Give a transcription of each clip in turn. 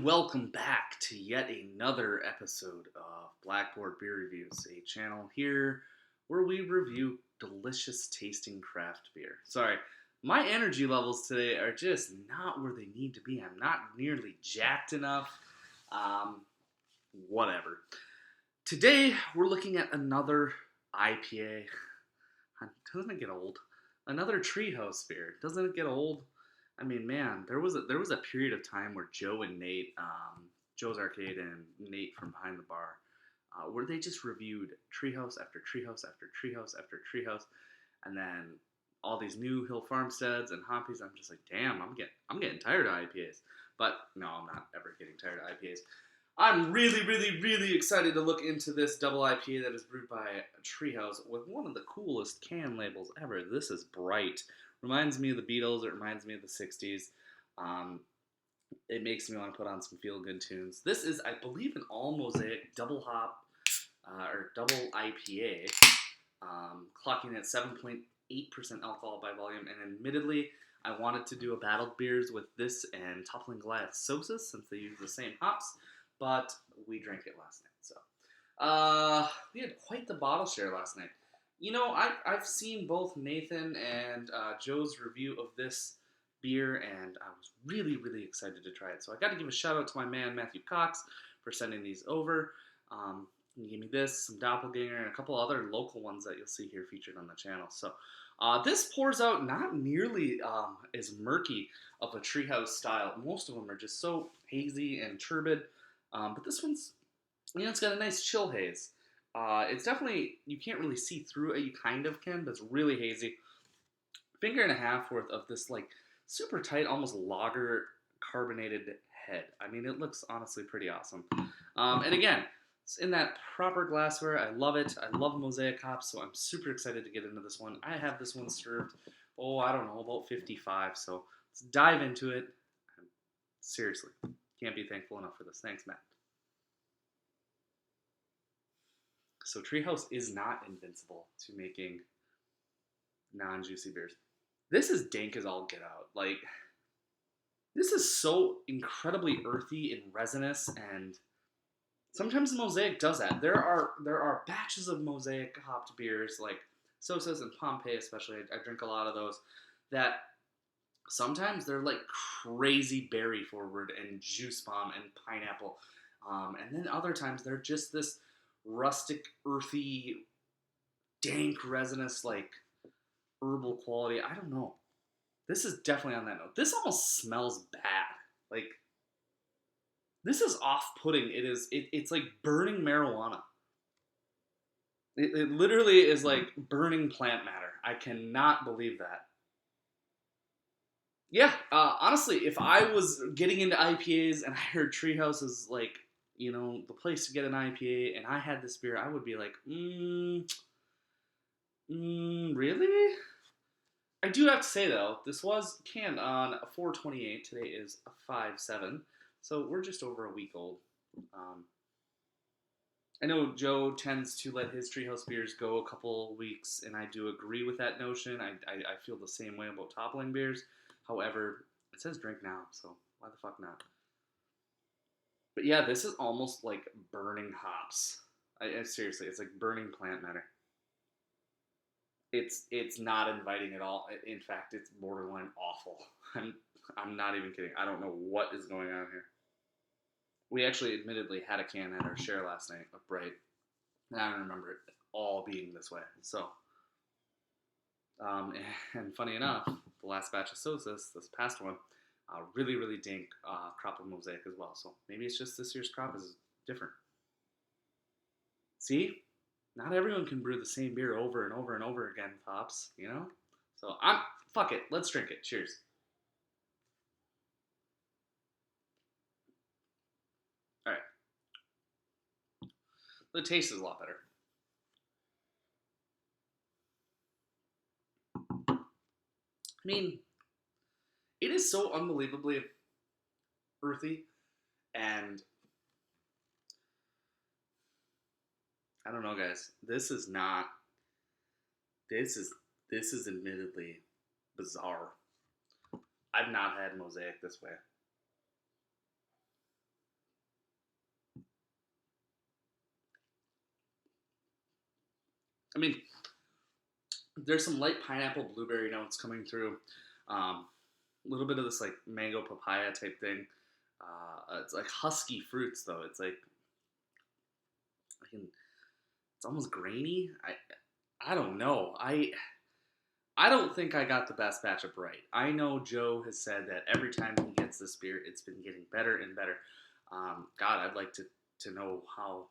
and welcome back to yet another episode of Blackboard Beer Reviews, a channel here where we review delicious tasting craft beer. Sorry, my energy levels today are just not where they need to be. I'm not nearly jacked enough. Whatever. Today we're looking at another IPA. Doesn't it get old? Another Tree House beer. Doesn't it get old? I mean, man, there was a period of time where Joe and Nate, Joe's Arcade and Nate from Behind the Bar, where they just reviewed Treehouse after Treehouse after Treehouse after Treehouse, and then all these new Hill Farmsteads and Hoppies. I'm just like, damn, I'm getting tired of IPAs. But no, I'm not ever getting tired of IPAs. I'm really excited to look into this double IPA that is brewed by Treehouse with one of the coolest can labels ever. This is bright. Reminds me of the Beatles. It reminds me of the 60s. It makes me want to put on some feel-good tunes. This is, I believe, an all-mosaic double hop or double IPA, clocking at 7.8% alcohol by volume. And admittedly, I wanted to do a battled beers with this and Toppling Goliath Sosa since they use the same hops, but we drank it last night. So we had quite the bottle share last night. You know, I've seen both Nathan and Joe's review of this beer, and I was really excited to try it. So I got to give a shout out to my man Matthew Cox for sending these over. He gave me this, some Doppelganger, and a couple other local ones that you'll see here featured on the channel. So this pours out not nearly as murky of a Treehouse style. Most of them are just so hazy and turbid, but this one's, you know, it's got a nice chill haze. It's definitely, you can't really see through it. You kind of can, but it's really hazy. Finger and a half worth of this, like, super tight, almost lager carbonated head. I mean, it looks honestly pretty awesome. And again, it's in that proper glassware. I love it. I love mosaic hops, so I'm super excited to get into this one. I have this one served, I don't know, about 55. So let's dive into it. Seriously, can't be thankful enough for this. Thanks, Matt. So Treehouse is not invincible to making non-juicy beers. This is dank as all get out. Like, this is so incredibly earthy and resinous, and sometimes Mosaic does that. There are batches of Mosaic hopped beers, like Sosa's and Pompeii especially. I drink a lot of those, that sometimes they're like crazy berry forward and juice bomb and pineapple. And then other times they're just this rustic, earthy, dank, resinous, like, herbal quality. I don't know. This is definitely on that note. This almost smells bad. Like, this is off-putting. It's like burning marijuana. It literally is like burning plant matter. I cannot believe that. Yeah, honestly, if I was getting into IPAs and I heard Treehouse is like, you know, the place to get an IPA, and I had this beer, I would be like, really? I do have to say, though, this was canned on a 4/28. Today is a 5/7, so we're just over a week old. I know Joe tends to let his Treehouse beers go a couple weeks, and I do agree with that notion. I feel the same way about toppling beers. However, it says drink now, so why the fuck not? But yeah, this is almost like burning hops. Seriously, it's like burning plant matter. It's not inviting at all. In fact, it's borderline awful. I'm not even kidding. I don't know what is going on here. We actually admittedly had a can at our share last night of Bright, and I don't remember it all being this way. So, and funny enough, the last batch of Sosa's, this past one, really dank crop of Mosaic as well. So maybe it's just this year's crop is different. See? Not everyone can brew the same beer over and over and over again, Pops, you know? So fuck it. Let's drink it. Cheers. All right. The taste is a lot better. I mean, it is so unbelievably earthy, and I don't know, guys. This is admittedly bizarre. I've not had Mosaic this way. I mean, there's some light pineapple blueberry notes coming through. A little bit of this like mango papaya type thing. It's like husky fruits though. It's like I can, it's almost grainy. I don't know. I don't think I got the best batch up right. I know Joe has said that every time he gets this beer, it's been getting better and better. God, I'd like to know how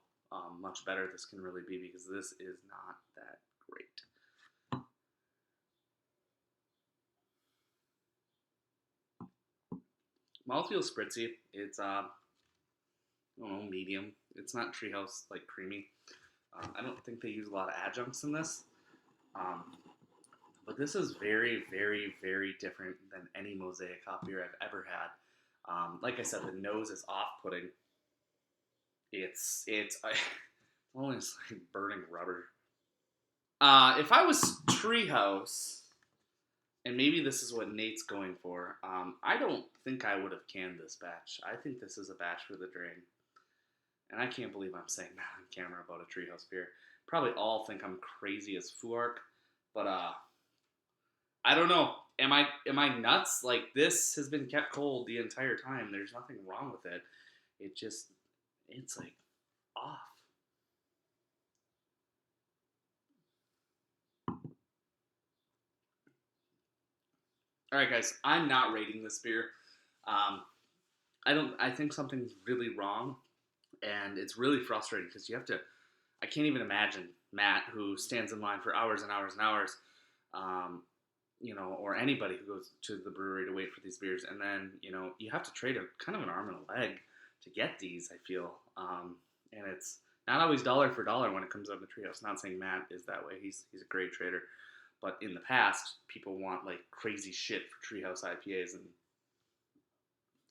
much better this can really be because this is not that great. Mouthfeel spritzy. It's I don't know, medium. It's not Treehouse like creamy. I don't think they use a lot of adjuncts in this. Um, but this is very, very, very different than any Mosaic hop beer I've ever had. Like I said, the nose is off-putting. It's almost like burning rubber. If I was Treehouse, and maybe this is what Nate's going for, I don't think I would have canned this batch. I think this is a batch for the drain. And I can't believe I'm saying that on camera about a Treehouse beer. Probably all think I'm crazy as Fuark, but I don't know. Am I nuts? Like this has been kept cold the entire time. There's nothing wrong with it. It's like off. All right, guys. I'm not rating this beer. Um, I don't. I think something's really wrong, and it's really frustrating because you have to. I can't even imagine Matt, who stands in line for hours and hours and hours, um, or anybody who goes to the brewery to wait for these beers, and then you have to trade a kind of an arm and a leg to get these. I feel, and it's not always dollar for dollar when it comes up to Treehouse. Not saying Matt is that way; he's a great trader, but in the past, people want like crazy shit for Treehouse IPAs, and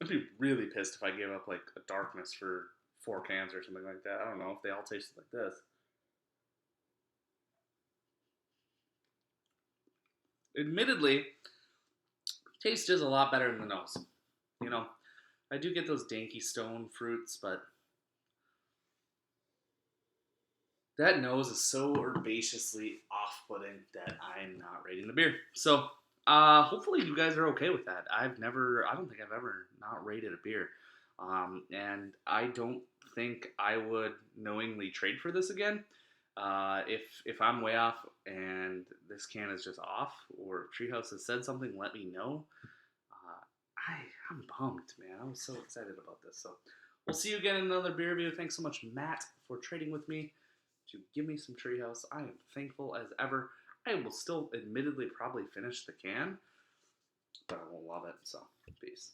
I'd be really pissed if I gave up like a darkness for 4 cans or something like that. I don't know if they all tasted like this. Admittedly, taste is a lot better than the nose. You know, I do get those danky stone fruits, but that nose is so herbaceously off-putting that I'm not rating the beer. So, hopefully you guys are okay with that. I don't think I've ever not rated a beer, and I don't think I would knowingly trade for this again. If I'm way off and this can is just off, or Treehouse has said something, let me know. Uh, I'm bummed, man. I was so excited about this. So we'll see you again in another beer review. Thanks so much, Matt, for trading with me to give me some Treehouse. I am thankful as ever. I will still, admittedly, probably finish the can, but I won't love it. So, peace.